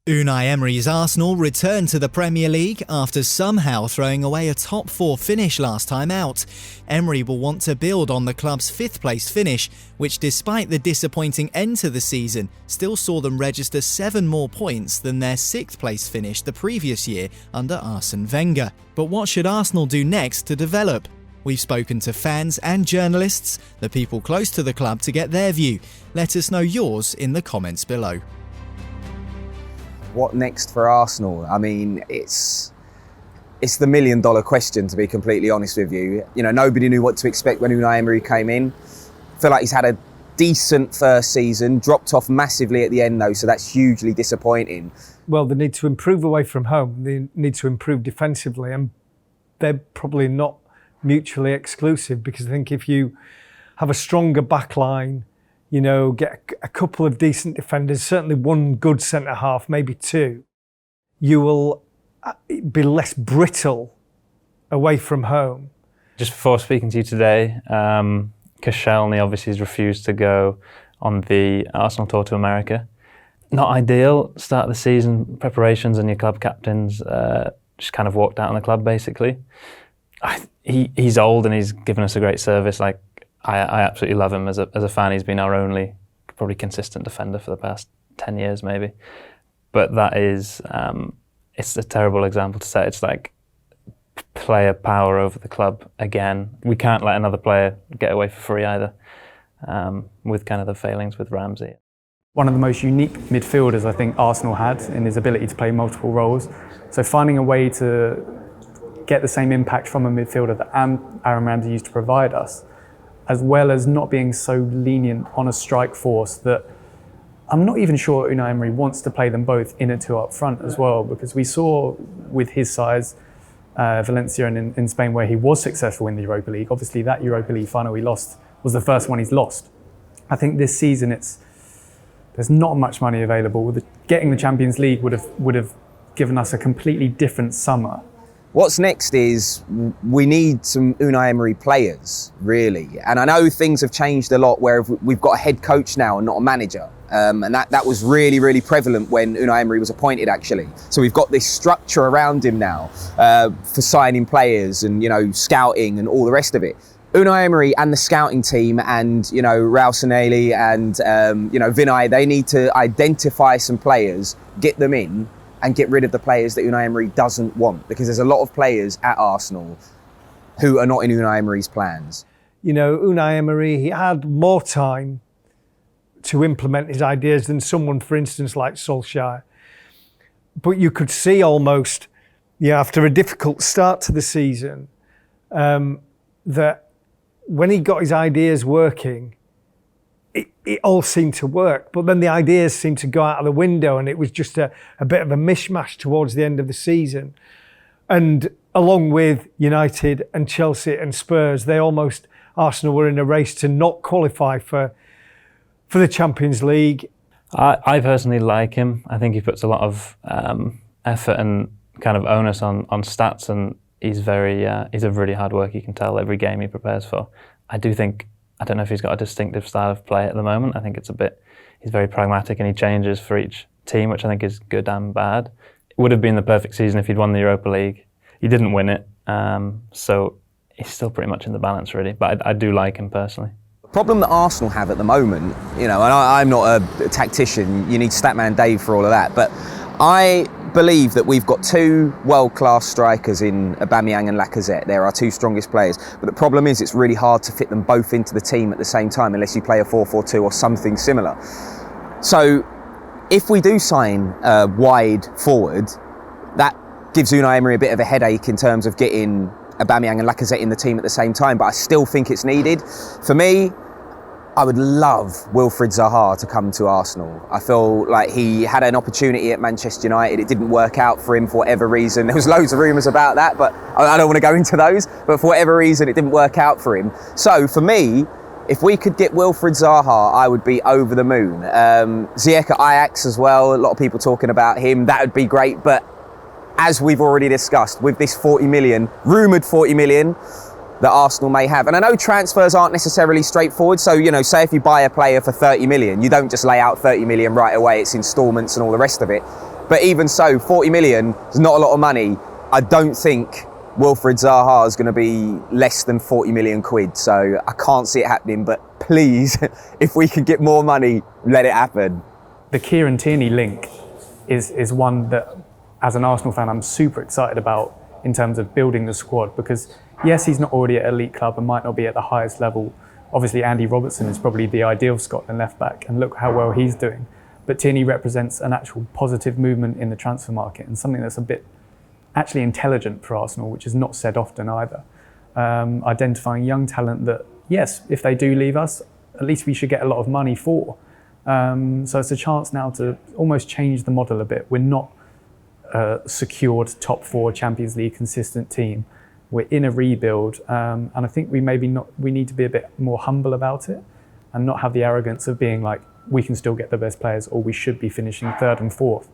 Unai Emery's Arsenal return to the Premier League after somehow throwing away a top 4 finish last time out. Emery will want to build on the club's 5th place finish, which despite the disappointing end to the season, still saw them register 7 more points than their 6th place finish the previous year under Arsene Wenger. But what should Arsenal do next to develop? We've spoken to fans and journalists, the people close to the club, to get their view. Let us know yours in the comments below. What next for Arsenal? I mean, it's the million-dollar question, to be completely honest with you. You know, nobody knew what to expect when Unai Emery came in. I feel like he's had a decent first season, dropped off massively at the end though, so that's hugely disappointing. Well, they need to improve away from home. They need to improve defensively, and they're probably not mutually exclusive, because I think if you have a stronger back line, you know, get a couple of decent defenders, certainly one good centre-half, maybe 2, you will be less brittle away from home. Just before speaking to you today, Koscielny obviously has refused to go on the Arsenal tour to America. Not ideal start of the season, preparations, and your club captains just kind of walked out on the club, basically. He's old and he's given us a great service. Like, I absolutely love him as a fan. He's been our only probably consistent defender for the past 10 years maybe. But that is, it's a terrible example to set. It's like player power over the club again. We can't let another player get away for free either, with kind of the failings with Ramsey. One of the most unique midfielders I think Arsenal had in his ability to play multiple roles. So finding a way to get the same impact from a midfielder that Aaron Ramsey used to provide us, as well as not being so lenient on a strike force that I'm not even sure Unai Emery wants to play them both in and 2 up front as well, because we saw with his size, Valencia and in Spain, where he was successful in the Europa League. Obviously that Europa League final he lost was the first one he's lost. I think this season there's not much money available. Getting the Champions League would have given us a completely different summer. What's next is we need some Unai Emery players, really. And I know things have changed a lot where we've got a head coach now and not a manager. And that was really, really prevalent when Unai Emery was appointed, actually. So we've got this structure around him now for signing players and, you know, scouting and all the rest of it. Unai Emery and the scouting team and, you know, Raul Sanllehi and, you know, Vinay, they need to identify some players, get them in, and get rid of the players that Unai Emery doesn't want, because there's a lot of players at Arsenal who are not in Unai Emery's plans. You know, Unai Emery, he had more time to implement his ideas than someone, for instance, like Solskjaer. But you could see almost, after a difficult start to the season, that when he got his ideas working, it all seemed to work, but then the ideas seemed to go out of the window, and it was just a bit of a mishmash towards the end of the season. And along with United and Chelsea and Spurs, Arsenal were in a race to not qualify for the Champions League. I personally like him. I think he puts a lot of effort and kind of onus on stats, and he's a really hard worker. You can tell every game he prepares for. I don't know if he's got a distinctive style of play at the moment. I think he's very pragmatic and he changes for each team, which I think is good and bad. It would have been the perfect season if he'd won the Europa League. He didn't win it, so he's still pretty much in the balance really, but I do like him personally. The problem that Arsenal have at the moment, you know, and I'm not a tactician, you need Statman Dave for all of that, but I believe that we've got 2 world-class strikers in Aubameyang and Lacazette. They're our 2 strongest players. But the problem is it's really hard to fit them both into the team at the same time unless you play a 4-4-2 or something similar. So if we do sign a wide forward, that gives Unai Emery a bit of a headache in terms of getting Aubameyang and Lacazette in the team at the same time, but I still think it's needed. For me, I would love Wilfried Zaha to come to Arsenal. I feel like he had an opportunity at Manchester United. It didn't work out for him for whatever reason. There was loads of rumours about that, but I don't want to go into those. But for whatever reason, it didn't work out for him. So for me, if we could get Wilfried Zaha, I would be over the moon. Ziyech at Ajax as well. A lot of people talking about him. That would be great. But as we've already discussed, with this 40 million, rumoured 40 million, that Arsenal may have. And I know transfers aren't necessarily straightforward. So, you know, say if you buy a player for 30 million, you don't just lay out 30 million right away. It's instalments and all the rest of it. But even so, 40 million is not a lot of money. I don't think Wilfried Zaha is going to be less than 40 million quid. So I can't see it happening, but please, if we could get more money, let it happen. The Kieran Tierney link is one that, as an Arsenal fan, I'm super excited about in terms of building the squad, because yes, he's not already at elite club and might not be at the highest level. Obviously, Andy Robertson is probably the ideal Scotland left back, and look how well he's doing. But Tierney represents an actual positive movement in the transfer market, and something that's a bit actually intelligent for Arsenal, which is not said often either. Identifying young talent that, yes, if they do leave us, at least we should get a lot of money for. So it's a chance now to almost change the model a bit. We're not a secured top 4 Champions League consistent team. We're in a rebuild, and I think we need to be a bit more humble about it and not have the arrogance of being like, we can still get the best players, or we should be finishing 3rd and 4th.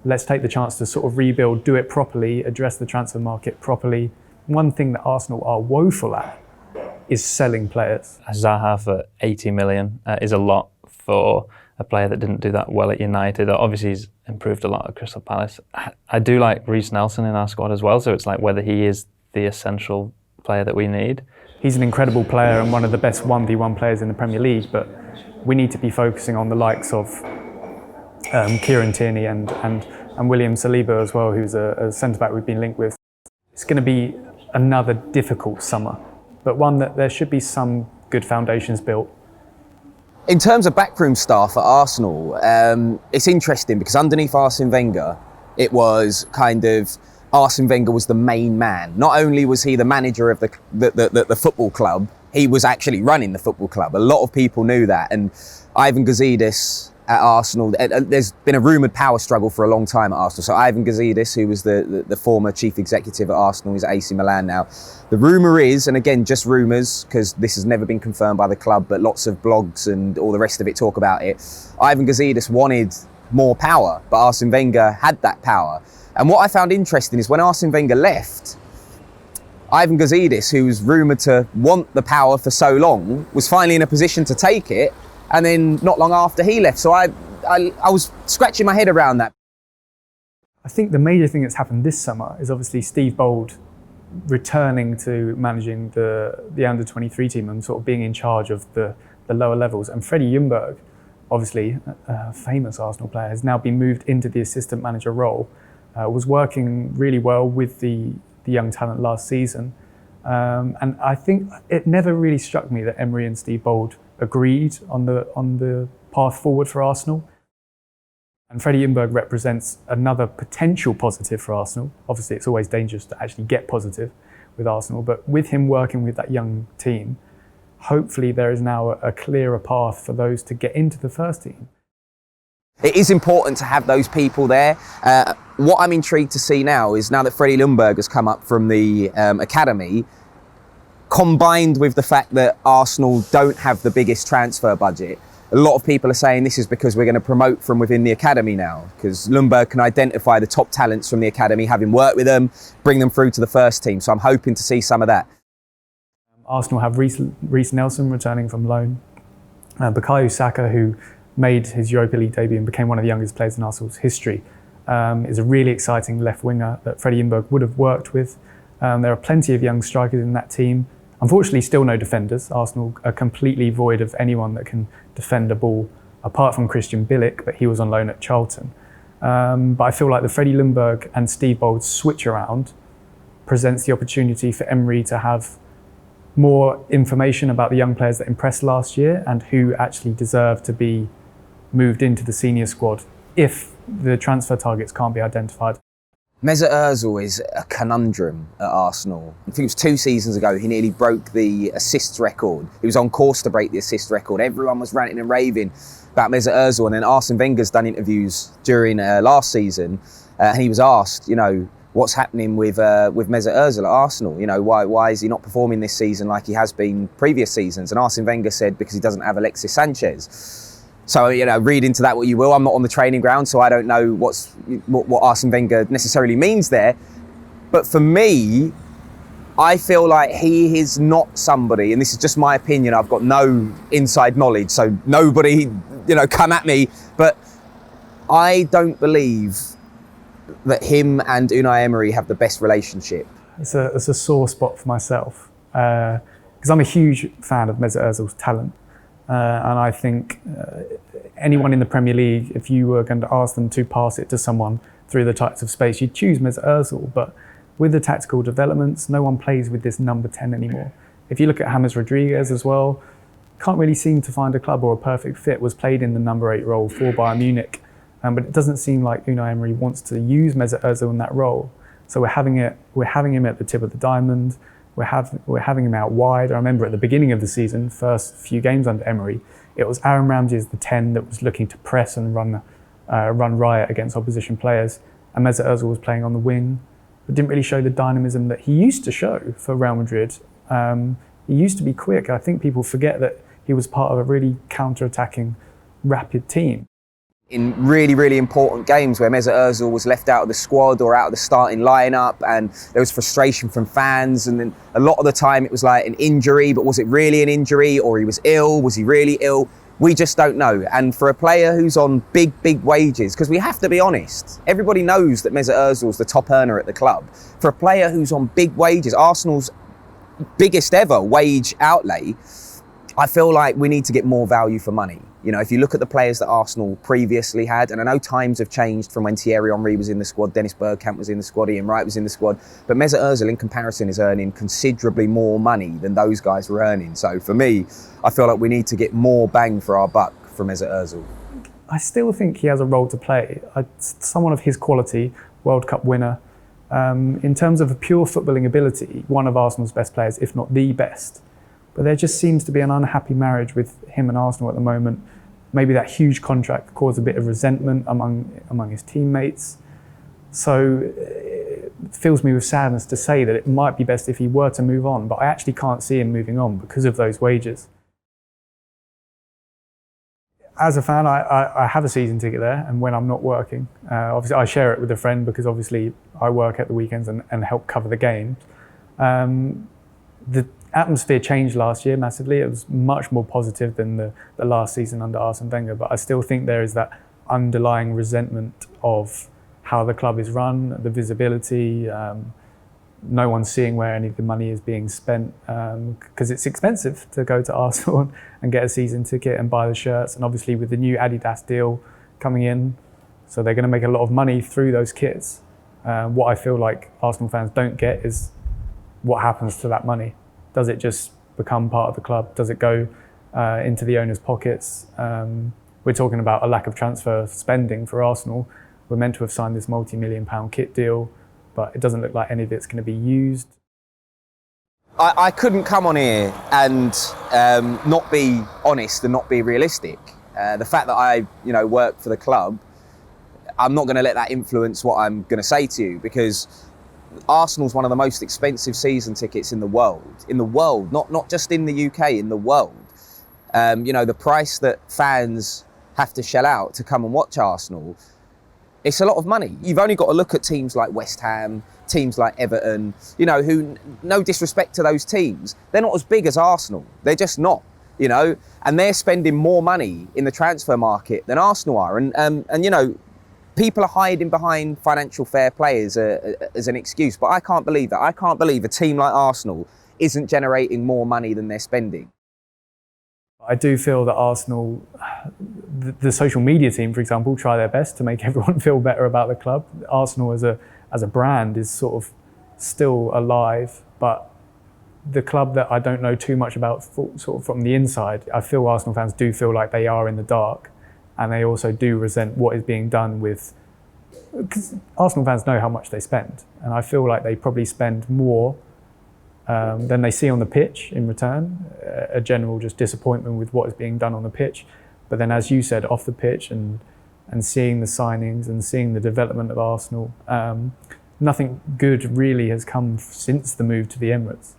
Let's take the chance to sort of rebuild, do it properly, address the transfer market properly. One thing that Arsenal are woeful at is selling players. Zaha for 80 million is a lot for a player that didn't do that well at United. Obviously, he's improved a lot at Crystal Palace. I do like Reece Nelson in our squad as well, so it's like whether he is the essential player that we need. He's an incredible player and one of the best 1v1 players in the Premier League, but we need to be focusing on the likes of Kieran Tierney and William Saliba as well, who's a centre-back we've been linked with. It's going to be another difficult summer, but one that there should be some good foundations built. In terms of backroom staff at Arsenal, it's interesting because underneath Arsene Wenger, it was kind of Arsene Wenger was the main man. Not only was he the manager of the football club, he was actually running the football club. A lot of people knew that. And Ivan Gazidis at Arsenal, there's been a rumoured power struggle for a long time at Arsenal. So Ivan Gazidis, who was the former chief executive at Arsenal, he's at AC Milan now. The rumour is, and again, just rumours, because this has never been confirmed by the club, but lots of blogs and all the rest of it talk about it. Ivan Gazidis wanted more power, but Arsene Wenger had that power. And what I found interesting is when Arsene Wenger left, Ivan Gazidis, who was rumoured to want the power for so long, was finally in a position to take it, and then not long after he left. So I was scratching my head around that. I think the major thing that's happened this summer is obviously Steve Bold returning to managing the under-23 team and sort of being in charge of the lower levels. And Freddie Ljungberg, obviously a famous Arsenal player, has now been moved into the assistant manager role. Was working really well with the young talent last season. And I think it never really struck me that Emery and Steve Bold agreed on the path forward for Arsenal. And Freddie Ljungberg represents another potential positive for Arsenal. Obviously, it's always dangerous to actually get positive with Arsenal, but with him working with that young team, hopefully there is now a clearer path for those to get into the first team. It is important to have those people there. What I'm intrigued to see now is, now that Freddie Ljungberg has come up from the academy, combined with the fact that Arsenal don't have the biggest transfer budget, a lot of people are saying this is because we're going to promote from within the academy now, because Ljungberg can identify the top talents from the academy, having worked with them, bring them through to the first team. So I'm hoping to see some of that. Arsenal have Reece Nelson returning from loan. Bukayo Saka, who made his Europa League debut and became one of the youngest players in Arsenal's history, is a really exciting left winger that Freddie Ljungberg would have worked with. There are plenty of young strikers in that team. Unfortunately, still no defenders. Arsenal are completely void of anyone that can defend a ball, apart from Christian Bilic, but he was on loan at Charlton. But I feel like the Freddie Ljungberg and Steve Bold switch around presents the opportunity for Emery to have more information about the young players that impressed last year and who actually deserve to be moved into the senior squad if the transfer targets can't be identified. Mesut Ozil is a conundrum at Arsenal. I think it was 2 seasons ago he nearly broke the assists record. He was on course to break the assist record. Everyone was ranting and raving about Mesut Ozil, and then Arsene Wenger's done interviews during last season, and he was asked, you know, what's happening with Mesut Ozil at Arsenal? You know, why is he not performing this season like he has been previous seasons? And Arsene Wenger said because he doesn't have Alexis Sanchez. So, you know, read into that what you will. I'm not on the training ground, so I don't know what Arsene Wenger necessarily means there. But for me, I feel like he is not somebody, and this is just my opinion, I've got no inside knowledge, so nobody, you know, come at me. But I don't believe that him and Unai Emery have the best relationship. It's a sore spot for myself because I'm a huge fan of Mesut Ozil's talent, and I think anyone in the Premier League, if you were going to ask them to pass it to someone through the types of space, you'd choose Mesut Ozil. But with the tactical developments, no one plays with this number 10 anymore. If you look at James Rodriguez as well, can't really seem to find a club or a perfect fit. Was played in the number 8 role for Bayern Munich, but it doesn't seem like Unai Emery wants to use Mesut Ozil in that role. So we're having him at the tip of the diamond. We're having him out wide. I remember at the beginning of the season, first few games under Emery, it was Aaron Ramsey as the 10 that was looking to press and run riot against opposition players, and Mesut Ozil was playing on the wing, but didn't really show the dynamism that he used to show for Real Madrid. He used to be quick. I think people forget that he was part of a really counter-attacking, rapid team. In really, really important games where Mesut Ozil was left out of the squad or out of the starting lineup, and there was frustration from fans, and then a lot of the time it was like an injury, but was it really an injury, or he was ill? Was he really ill? We just don't know. And for a player who's on big, big wages, because we have to be honest, everybody knows that Mesut Ozil's the top earner at the club. For a player who's on big wages, Arsenal's biggest ever wage outlay, I feel like we need to get more value for money. You know, if you look at the players that Arsenal previously had, and I know times have changed from when Thierry Henry was in the squad, Dennis Bergkamp was in the squad, Ian Wright was in the squad, but Mesut Ozil in comparison is earning considerably more money than those guys were earning. So for me, I feel like we need to get more bang for our buck from Mesut Ozil. I still think he has a role to play. Someone of his quality, World Cup winner, in terms of a pure footballing ability, one of Arsenal's best players, if not the best. But there just seems to be an unhappy marriage with him and Arsenal at the moment. Maybe that huge contract caused a bit of resentment among his teammates. So it fills me with sadness to say that it might be best if he were to move on, but I actually can't see him moving on because of those wages. As a fan, I have a season ticket there, and when I'm not working, obviously I share it with a friend because obviously I work at the weekends and help cover the games. The atmosphere changed last year massively. It was much more positive than the last season under Arsene Wenger, but I still think there is that underlying resentment of how the club is run, the visibility, no one's seeing where any of the money is being spent, because it's expensive to go to Arsenal and get a season ticket and buy the shirts, and obviously with the new Adidas deal coming in, so they're going to make a lot of money through those kits. What I feel like Arsenal fans don't get is what happens to that money. Does it just become part of the club? Does it go into the owners' pockets? We're talking about a lack of transfer spending for Arsenal. We're meant to have signed this multi-million-pound kit deal, but it doesn't look like any of it's going to be used. I couldn't come on here and not be honest and not be realistic. The fact that I, work for the club, I'm not going to let that influence what I'm going to say to you, because Arsenal's one of the most expensive season tickets in the world, not just in the UK, in the world. The price that fans have to shell out to come and watch Arsenal, it's a lot of money. You've only got to look at teams like West Ham, teams like Everton, who, no disrespect to those teams, they're not as big as Arsenal. They're just not, and they're spending more money in the transfer market than Arsenal are. And people are hiding behind financial fair play as an excuse, but I can't believe that. I can't believe a team like Arsenal isn't generating more money than they're spending. I do feel that Arsenal, the social media team, for example, try their best to make everyone feel better about the club. Arsenal as a brand is sort of still alive, but the club that I don't know too much about sort of from the inside, I feel Arsenal fans do feel like they are in the dark. And they also do resent what is being done with, because Arsenal fans know how much they spend. And I feel like they probably spend more than they see on the pitch in return, a general just disappointment with what is being done on the pitch. But then, as you said, off the pitch and seeing the signings and seeing the development of Arsenal, nothing good really has come since the move to the Emirates.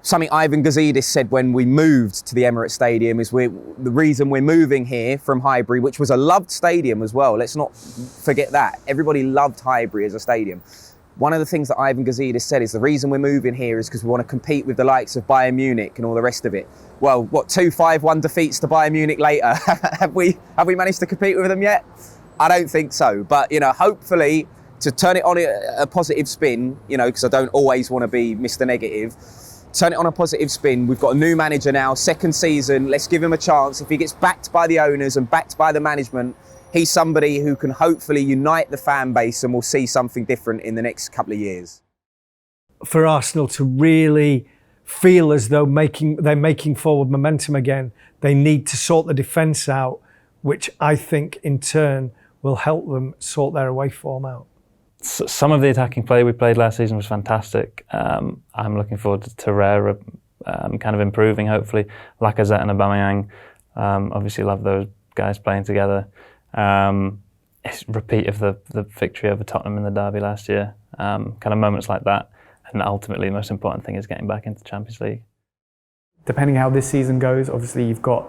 Something Ivan Gazidis said when we moved to the Emirates Stadium is the reason we're moving here from Highbury, which was a loved stadium as well. Let's not forget that. Everybody loved Highbury as a stadium. One of the things that Ivan Gazidis said is the reason we're moving here is because we want to compete with the likes of Bayern Munich and all the rest of it. Well, 2 5-1 defeats to Bayern Munich later? Have we managed to compete with them yet? I don't think so. But, you know, hopefully to turn it on a positive spin, you know, because I don't always want to be Mr. Negative, turn it on a positive spin. We've got a new manager now, second season. Let's give him a chance. If he gets backed by the owners and backed by the management, he's somebody who can hopefully unite the fan base, and we'll see something different in the next couple of years. For Arsenal to really feel as though they're making forward momentum again, they need to sort the defence out, which I think in turn will help them sort their away form out. Some of the attacking play we played last season was fantastic. I'm looking forward to Torreira kind of improving, hopefully. Lacazette and Aubameyang, obviously love those guys playing together. It's a repeat of the victory over Tottenham in the derby last year. Kind of moments like that. And ultimately, the most important thing is getting back into the Champions League. Depending how this season goes, obviously you've got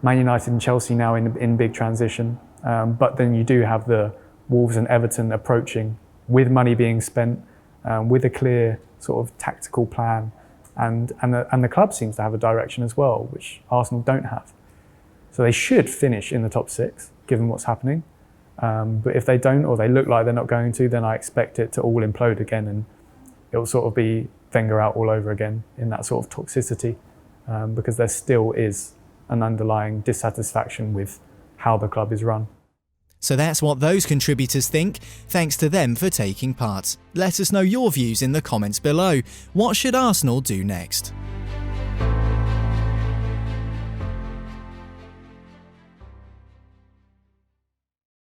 Man United and Chelsea now in big transition. But then you do have the Wolves and Everton approaching with money being spent, with a clear sort of tactical plan, and the club seems to have a direction as well, which Arsenal don't have. So they should finish in the top 6, given what's happening. But if they don't, or they look like they're not going to, then I expect it to all implode again, and it'll sort of be Wenger out all over again in that sort of toxicity, because there still is an underlying dissatisfaction with how the club is run. So that's what those contributors think. Thanks to them for taking part. Let us know your views in the comments below. What should Arsenal do next?